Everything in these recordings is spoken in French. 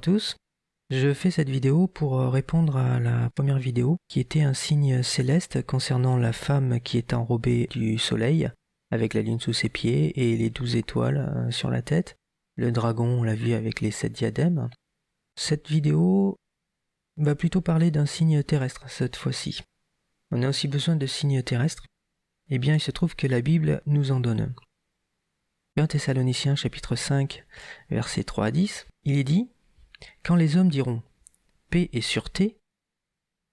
tous. Je fais cette vidéo pour répondre à la première vidéo qui était un signe céleste concernant la femme qui est enrobée du soleil avec la lune sous ses pieds et les 12 étoiles sur la tête. Le dragon, on l'a vu avec les 7 diadèmes. Cette vidéo va plutôt parler d'un signe terrestre cette fois-ci. On a aussi besoin de signes terrestres. Eh bien, il se trouve que la Bible nous en donne. 1 Thessaloniciens chapitre 5, versets 3 à 10, il est dit « Quand les hommes diront « paix et sûreté »,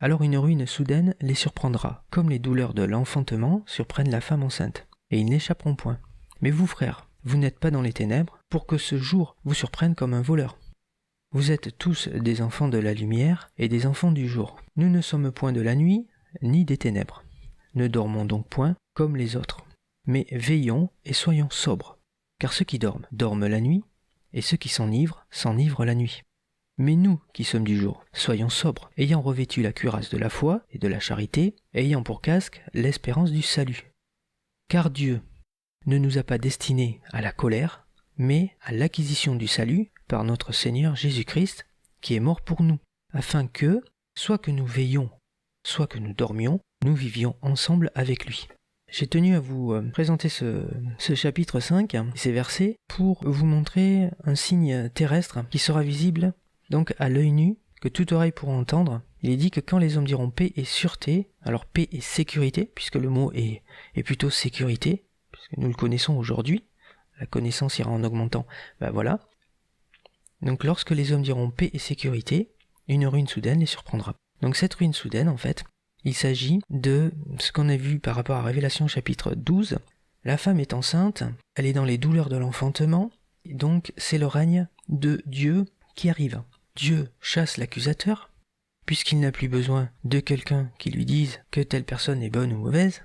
alors une ruine soudaine les surprendra, comme les douleurs de l'enfantement surprennent la femme enceinte, et ils n'échapperont point. Mais vous, frères, vous n'êtes pas dans les ténèbres, pour que ce jour vous surprenne comme un voleur. Vous êtes tous des enfants de la lumière et des enfants du jour. Nous ne sommes point de la nuit, ni des ténèbres. Ne dormons donc point comme les autres, mais veillons et soyons sobres. Car ceux qui dorment, dorment la nuit, et ceux qui s'enivrent la nuit. Mais nous, qui sommes du jour, soyons sobres, ayant revêtu la cuirasse de la foi et de la charité, ayant pour casque l'espérance du salut. Car Dieu ne nous a pas destinés à la colère, mais à l'acquisition du salut par notre Seigneur Jésus-Christ, qui est mort pour nous, afin que, soit que nous veillions, soit que nous dormions, nous vivions ensemble avec lui. J'ai tenu à vous présenter ce chapitre 5, ces versets, pour vous montrer un signe terrestre qui sera visible donc à l'œil nu, que toute oreille pourra entendre. Il est dit que quand les hommes diront paix et sûreté, alors paix et sécurité, puisque le mot est plutôt sécurité, puisque nous le connaissons aujourd'hui, la connaissance ira en augmentant, voilà. Donc lorsque les hommes diront paix et sécurité, une ruine soudaine les surprendra. Donc cette ruine soudaine, en fait, il s'agit de ce qu'on a vu par rapport à Révélation chapitre 12. La femme est enceinte, elle est dans les douleurs de l'enfantement, et donc c'est le règne de Dieu qui arrive. Dieu chasse l'accusateur, puisqu'il n'a plus besoin de quelqu'un qui lui dise que telle personne est bonne ou mauvaise,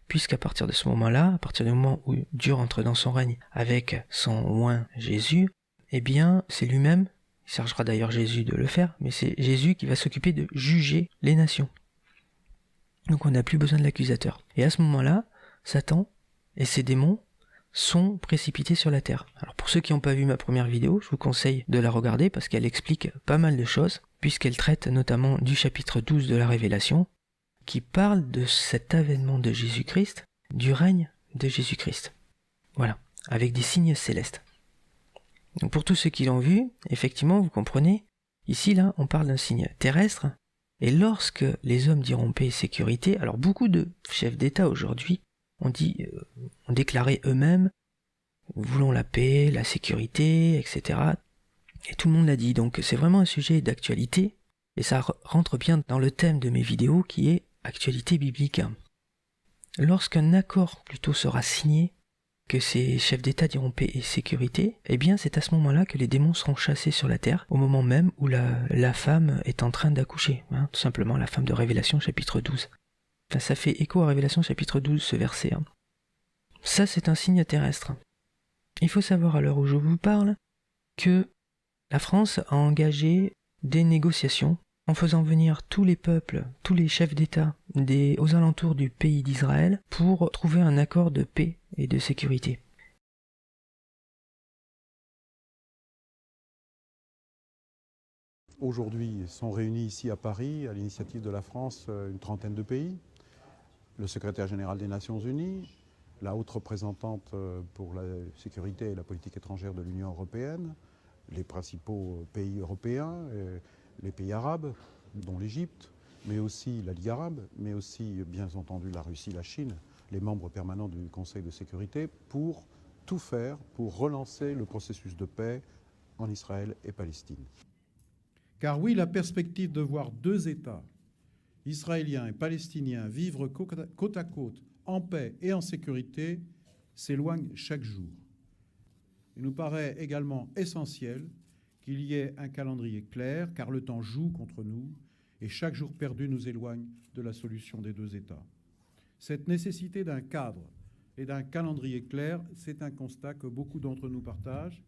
puisqu'à partir de ce moment-là, à partir du moment où Dieu rentre dans son règne avec son oint Jésus, eh bien c'est lui-même, il chargera d'ailleurs Jésus de le faire, mais c'est Jésus qui va s'occuper de juger les nations. Donc on n'a plus besoin de l'accusateur. Et à ce moment-là, Satan et ses démons sont précipités sur la terre. Alors pour ceux qui n'ont pas vu ma première vidéo, je vous conseille de la regarder parce qu'elle explique pas mal de choses, puisqu'elle traite notamment du chapitre 12 de la Révélation, qui parle de cet avènement de Jésus-Christ, du règne de Jésus-Christ. Voilà, avec des signes célestes. Donc pour tous ceux qui l'ont vu, effectivement, vous comprenez, ici là, on parle d'un signe terrestre. Et lorsque les hommes diront paix et sécurité, alors beaucoup de chefs d'État aujourd'hui ont déclaré eux-mêmes, voulons la paix, la sécurité, etc. Et tout le monde l'a dit, donc c'est vraiment un sujet d'actualité, et ça rentre bien dans le thème de mes vidéos qui est actualité biblique. Lorsqu'un accord plutôt sera signé, que ces chefs d'État diront paix et sécurité, eh bien c'est à ce moment-là que les démons seront chassés sur la terre, au moment même où la femme est en train d'accoucher, tout simplement la femme de Révélation chapitre 12. Enfin, ça fait écho à Révélation chapitre 12, ce verset. Ça c'est un signe terrestre. Il faut savoir à l'heure où je vous parle que la France a engagé des négociations en faisant venir tous les peuples, tous les chefs d'État aux alentours du pays d'Israël pour trouver un accord de paix et de sécurité. Aujourd'hui sont réunis ici à Paris, à l'initiative de la France, une trentaine de pays. Le secrétaire général des Nations Unies, la haute représentante pour la sécurité et la politique étrangère de l'Union européenne, les principaux pays européens, les pays arabes, dont l'Égypte, mais aussi la Ligue arabe, mais aussi bien entendu la Russie, la Chine, les membres permanents du Conseil de sécurité, pour tout faire pour relancer le processus de paix en Israël et Palestine. Car oui, la perspective de voir deux États, Israéliens et Palestiniens, vivre côte à côte, en paix et en sécurité, s'éloigne chaque jour. Il nous paraît également essentiel qu'il y ait un calendrier clair, car le temps joue contre nous et chaque jour perdu nous éloigne de la solution des deux États. Cette nécessité d'un cadre et d'un calendrier clair, c'est un constat que beaucoup d'entre nous partagent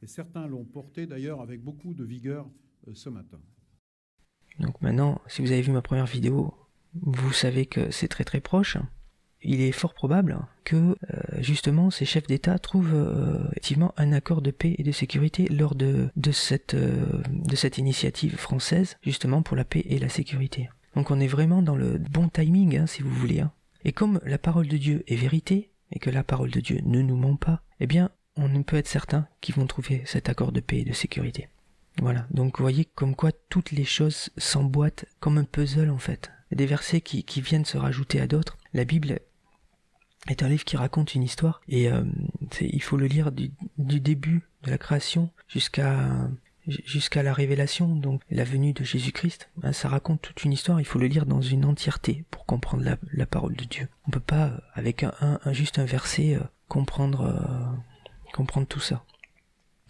et certains l'ont porté d'ailleurs avec beaucoup de vigueur ce matin. Donc maintenant, si vous avez vu ma première vidéo, vous savez que c'est très très proche. il est fort probable que justement ces chefs d'État trouvent effectivement un accord de paix et de sécurité lors de cette initiative française, justement pour la paix et la sécurité. Donc on est vraiment dans le bon timing, si vous voulez. Et comme la parole de Dieu est vérité, et que la parole de Dieu ne nous ment pas, eh bien on ne peut être certain qu'ils vont trouver cet accord de paix et de sécurité. Voilà, donc vous voyez comme quoi toutes les choses s'emboîtent comme un puzzle en fait. Il y a des versets qui viennent se rajouter à d'autres. La Bible est un livre qui raconte une histoire et il faut le lire du début de la création jusqu'à la révélation, donc la venue de Jésus-Christ. Ça raconte toute une histoire, il faut le lire dans une entièreté pour comprendre la parole de Dieu. On peut pas, avec juste un verset, comprendre tout ça.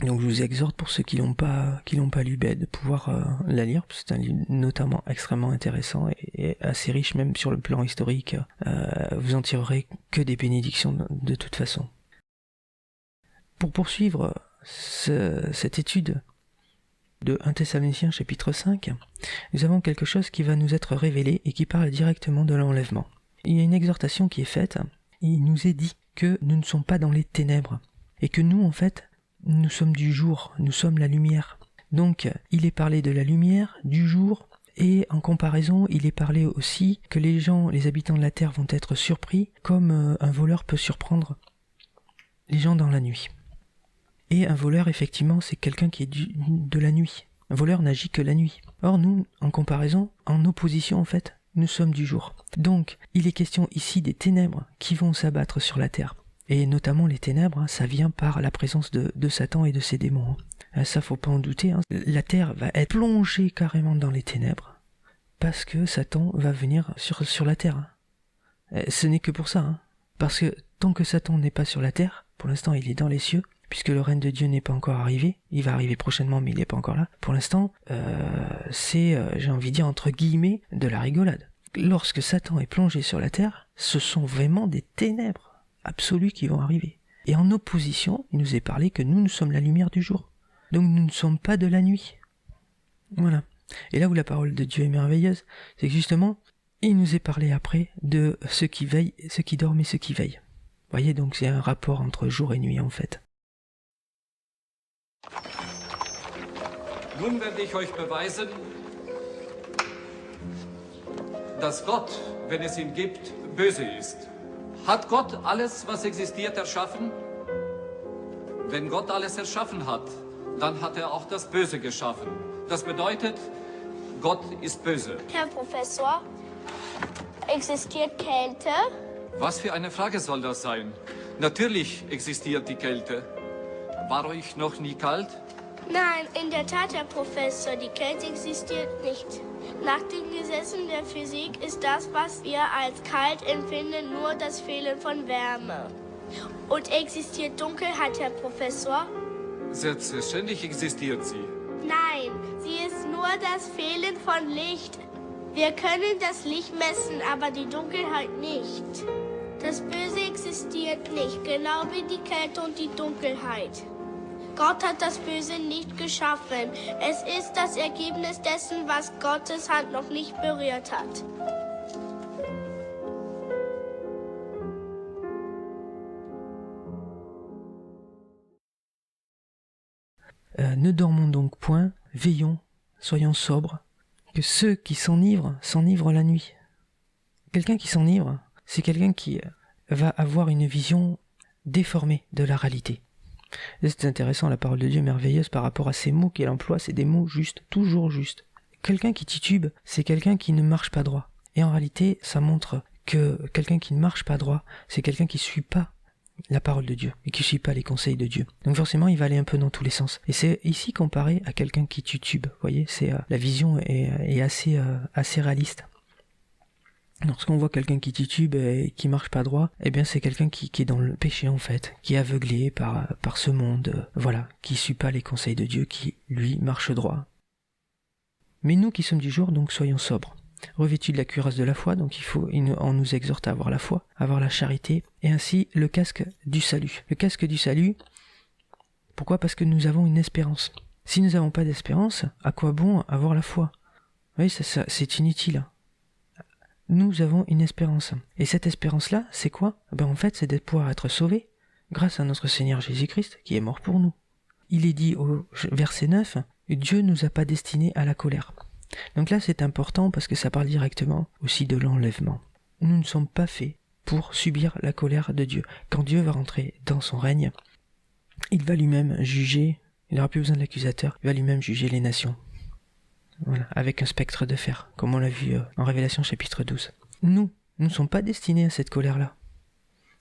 Donc je vous exhorte pour ceux qui l'ont pas lu, de pouvoir la lire, parce que c'est un livre notamment extrêmement intéressant et assez riche même sur le plan historique. Vous en tirerez que des bénédictions de toute façon. Pour poursuivre cette étude de 1 Thessaloniciens chapitre 5, nous avons quelque chose qui va nous être révélé et qui parle directement de l'enlèvement. Il y a une exhortation qui est faite, il nous est dit que nous ne sommes pas dans les ténèbres, et que nous en fait, nous sommes du jour, nous sommes la lumière. Donc, il est parlé de la lumière, du jour, et en comparaison, il est parlé aussi que les habitants de la terre vont être surpris, comme un voleur peut surprendre les gens dans la nuit. Et un voleur, effectivement, c'est quelqu'un qui est de la nuit. Un voleur n'agit que la nuit. Or, nous, en comparaison, en opposition, en fait, nous sommes du jour. Donc, il est question ici des ténèbres qui vont s'abattre sur la terre. Et notamment les ténèbres, ça vient par la présence de Satan et de ses démons. Ça, faut pas en douter. La terre va être plongée carrément dans les ténèbres parce que Satan va venir sur la terre. Ce n'est que pour ça. Parce que tant que Satan n'est pas sur la terre, pour l'instant il est dans les cieux, puisque le règne de Dieu n'est pas encore arrivé. Il va arriver prochainement, mais il n'est pas encore là. Pour l'instant, c'est, j'ai envie de dire, entre guillemets, de la rigolade. Lorsque Satan est plongé sur la terre, ce sont vraiment des ténèbres absolus qui vont arriver. Et en opposition, il nous est parlé que nous sommes la lumière du jour. Donc nous ne sommes pas de la nuit. Voilà. Et là où la parole de Dieu est merveilleuse, c'est que justement, il nous est parlé après de ceux qui veillent, ceux qui dorment et ceux qui veillent. Vous voyez, donc c'est un rapport entre jour et nuit en fait. Nun werde ich euch beweisen, dass Gott, wenn es ihn gibt, böse ist. Hat Gott alles, was existiert, erschaffen? Wenn Gott alles erschaffen hat, dann hat er auch das Böse geschaffen. Das bedeutet, Gott ist böse. Herr Professor, existiert Kälte? Was für eine Frage soll das sein? Natürlich existiert die Kälte. War euch noch nie kalt? Nein, in der Tat, Herr Professor, die Kälte existiert nicht. Nach den Gesetzen der Physik ist das, was wir als kalt empfinden, nur das Fehlen von Wärme. Und existiert Dunkelheit, Herr Professor? Selbstverständlich existiert sie. Nein, sie ist nur das Fehlen von Licht. Wir können das Licht messen, aber die Dunkelheit nicht. Das Böse existiert nicht, genau wie die Kälte und die Dunkelheit. Gott hat das Böse nicht geschaffen. Es ist das Ergebnis dessen, was Gottes Hand noch nicht berührt hat. Ne dormons donc point, veillons, soyons sobres, que ceux qui s'enivrent la nuit. Quelqu'un qui s'enivre, c'est quelqu'un qui va avoir une vision déformée de la réalité. Et c'est intéressant, la parole de Dieu est merveilleuse par rapport à ces mots qu'elle emploie, c'est des mots justes, toujours justes. Quelqu'un qui titube, c'est quelqu'un qui ne marche pas droit. Et en réalité, ça montre que quelqu'un qui ne marche pas droit, c'est quelqu'un qui ne suit pas la parole de Dieu et qui ne suit pas les conseils de Dieu. Donc forcément, il va aller un peu dans tous les sens. Et c'est ici comparé à quelqu'un qui titube. Vous voyez, c'est la vision est assez réaliste. Lorsqu'on voit quelqu'un qui titube et qui marche pas droit, eh bien c'est quelqu'un qui est dans le péché en fait, qui est aveuglé par ce monde, voilà, qui suit pas les conseils de Dieu, qui lui marche droit. Mais nous qui sommes du jour, donc soyons sobres, revêtus de la cuirasse de la foi, donc on nous exhorte à avoir la foi, à avoir la charité, et ainsi le casque du salut. Le casque du salut, pourquoi ? Parce que nous avons une espérance. Si nous n'avons pas d'espérance, à quoi bon avoir la foi ? Oui, ça c'est inutile. nous avons une espérance. Et cette espérance-là, c'est quoi? En fait, c'est de pouvoir être sauvés grâce à notre Seigneur Jésus-Christ qui est mort pour nous. Il est dit au verset 9, Dieu ne nous a pas destinés à la colère. Donc là, c'est important parce que ça parle directement aussi de l'enlèvement. Nous ne sommes pas faits pour subir la colère de Dieu. Quand Dieu va rentrer dans son règne, il va lui-même juger, il n'aura plus besoin de l'accusateur, il va lui-même juger les nations. Voilà, avec un spectre de fer, comme on l'a vu en Révélation chapitre 12. Nous ne sommes pas destinés à cette colère-là.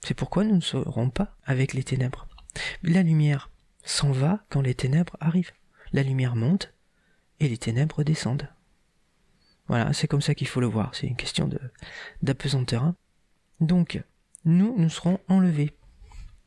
C'est pourquoi nous ne serons pas avec les ténèbres. La lumière s'en va quand les ténèbres arrivent. La lumière monte et les ténèbres descendent. Voilà, c'est comme ça qu'il faut le voir, c'est une question d'apesanteur. Hein. Donc, nous serons enlevés.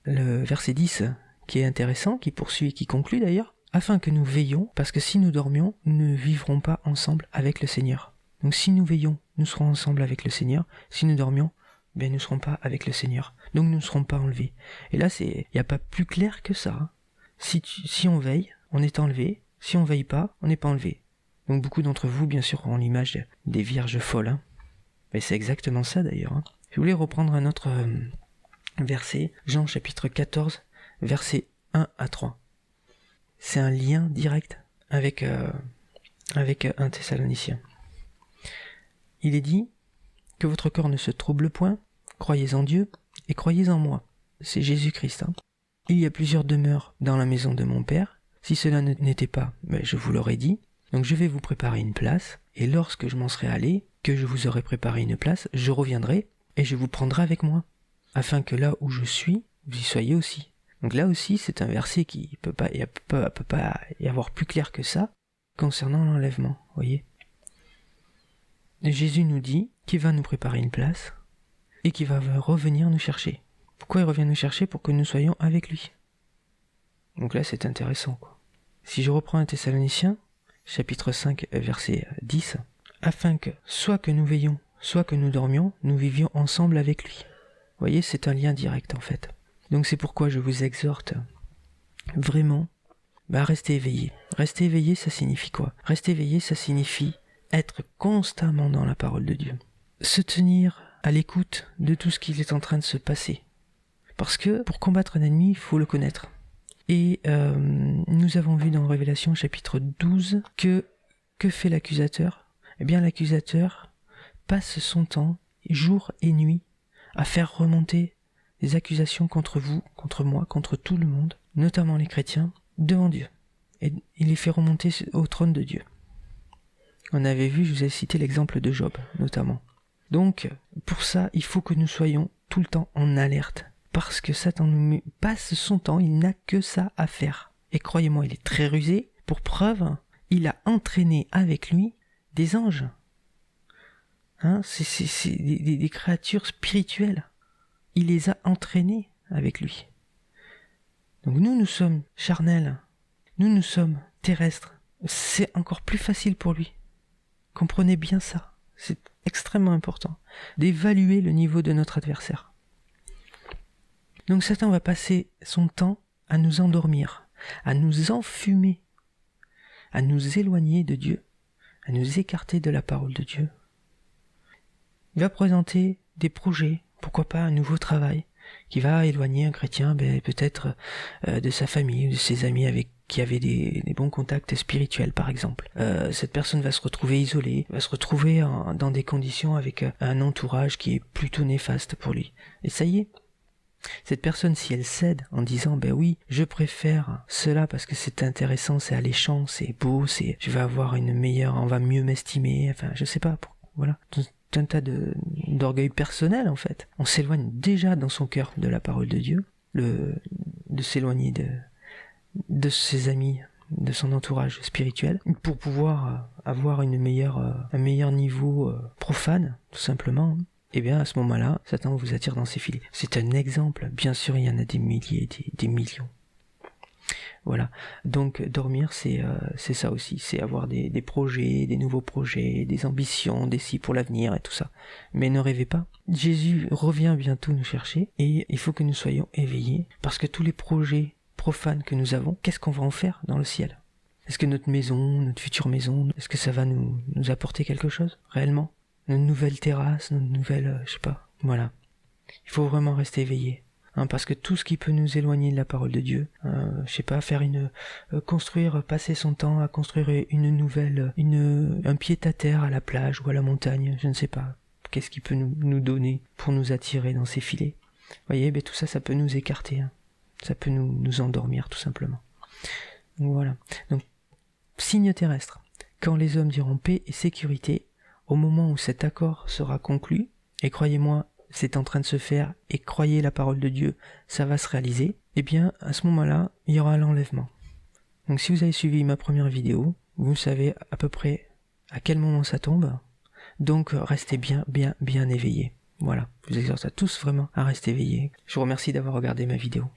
Le verset 10, qui est intéressant, qui poursuit et qui conclut d'ailleurs, afin que nous veillions, parce que si nous dormions, nous ne vivrons pas ensemble avec le Seigneur. Donc si nous veillons, nous serons ensemble avec le Seigneur. Si nous dormions, nous ne serons pas avec le Seigneur. Donc nous ne serons pas enlevés. Et là, il n'y a pas plus clair que ça. Hein. Si on veille, on est enlevé. Si on veille pas, on n'est pas enlevé. Donc beaucoup d'entre vous, bien sûr, ont l'image des vierges folles. Hein. Mais c'est exactement ça d'ailleurs. Hein. Je voulais reprendre un autre verset, Jean chapitre 14, versets 1 à 3. C'est un lien direct avec 1 Thessalonicien. Il est dit que votre corps ne se trouble point, croyez en Dieu et croyez en moi. C'est Jésus-Christ. Hein. Il y a plusieurs demeures dans la maison de mon Père. Si cela n'était pas, je vous l'aurais dit. Donc je vais vous préparer une place, et lorsque je m'en serai allé, que je vous aurai préparé une place, je reviendrai et je vous prendrai avec moi, afin que là où je suis, vous y soyez aussi. Donc là aussi, c'est un verset qui peut pas y avoir plus clair que ça concernant l'enlèvement, voyez. Et Jésus nous dit qu'il va nous préparer une place et qu'il va revenir nous chercher. Pourquoi il revient nous chercher? Pour que nous soyons avec lui. Donc là, c'est intéressant, quoi. Si je reprends 1 Thessaloniciens, chapitre 5, verset 10, afin que, soit que nous veillions, soit que nous dormions, nous vivions ensemble avec lui. Vous voyez, c'est un lien direct, en fait. Donc c'est pourquoi je vous exhorte vraiment à rester éveillé. Rester éveillé, ça signifie quoi? Rester éveillé, ça signifie être constamment dans la parole de Dieu. Se tenir à l'écoute de tout ce qui est en train de se passer. Parce que pour combattre un ennemi, il faut le connaître. Et nous avons vu dans Révélation chapitre 12 que fait l'accusateur? Eh bien l'accusateur passe son temps, jour et nuit, à faire remonter des accusations contre vous, contre moi, contre tout le monde, notamment les chrétiens, devant Dieu. Et il les fait remonter au trône de Dieu. On avait vu, je vous ai cité l'exemple de Job, notamment. Donc, pour ça, il faut que nous soyons tout le temps en alerte. Parce que Satan nous passe son temps, il n'a que ça à faire. Et croyez-moi, il est très rusé. Pour preuve, il a entraîné avec lui des anges. Hein, c'est des créatures spirituelles. Il les a entraînés avec lui. Donc nous sommes charnels. Nous sommes terrestres. C'est encore plus facile pour lui. Comprenez bien ça. C'est extrêmement important d'évaluer le niveau de notre adversaire. Donc Satan va passer son temps à nous endormir, à nous enfumer, à nous éloigner de Dieu, à nous écarter de la parole de Dieu. Il va présenter des projets, pourquoi pas un nouveau travail, qui va éloigner un chrétien peut-être de sa famille ou de ses amis avec qui avaient des bons contacts spirituels par exemple. Cette personne va se retrouver isolée, va se retrouver dans des conditions avec un entourage qui est plutôt néfaste pour lui. Et ça y est, cette personne, si elle cède en disant oui, je préfère cela parce que c'est intéressant, c'est alléchant, c'est beau, je vais avoir on va mieux m'estimer, enfin je sais pas, voilà. Un tas d'orgueil personnel en fait. On s'éloigne déjà dans son cœur de la parole de Dieu, de s'éloigner de ses amis, de son entourage spirituel, pour pouvoir avoir un meilleur niveau profane, tout simplement. Et bien à ce moment-là, Satan vous attire dans ses filets. C'est un exemple, bien sûr il y en a des milliers, des millions. Voilà, donc dormir c'est ça aussi, c'est avoir des projets, des nouveaux projets, des ambitions, des si pour l'avenir et tout ça. Mais ne rêvez pas, Jésus revient bientôt nous chercher et il faut que nous soyons éveillés parce que tous les projets profanes que nous avons, qu'est-ce qu'on va en faire dans le ciel? Est-ce que notre maison, notre future maison, est-ce que ça va nous apporter quelque chose réellement? notre nouvelle terrasse, notre nouvelle, je sais pas, voilà. Il faut vraiment rester éveillé. Parce que tout ce qui peut nous éloigner de la parole de Dieu, je sais pas, construire, passer son temps à construire un pied-à-terre à la plage ou à la montagne, je ne sais pas, qu'est-ce qui peut nous donner pour nous attirer dans ces filets. Vous voyez, tout ça, ça peut nous écarter, ça peut nous endormir tout simplement. Donc voilà. Donc, signe terrestre. Quand les hommes diront paix et sécurité, au moment où cet accord sera conclu, et croyez-moi, c'est en train de se faire, et croyez la parole de Dieu, ça va se réaliser, eh bien, à ce moment-là, il y aura l'enlèvement. Donc si vous avez suivi ma première vidéo, vous savez à peu près à quel moment ça tombe, donc restez bien éveillés. Voilà, je vous exhorte à tous vraiment à rester éveillés. Je vous remercie d'avoir regardé ma vidéo.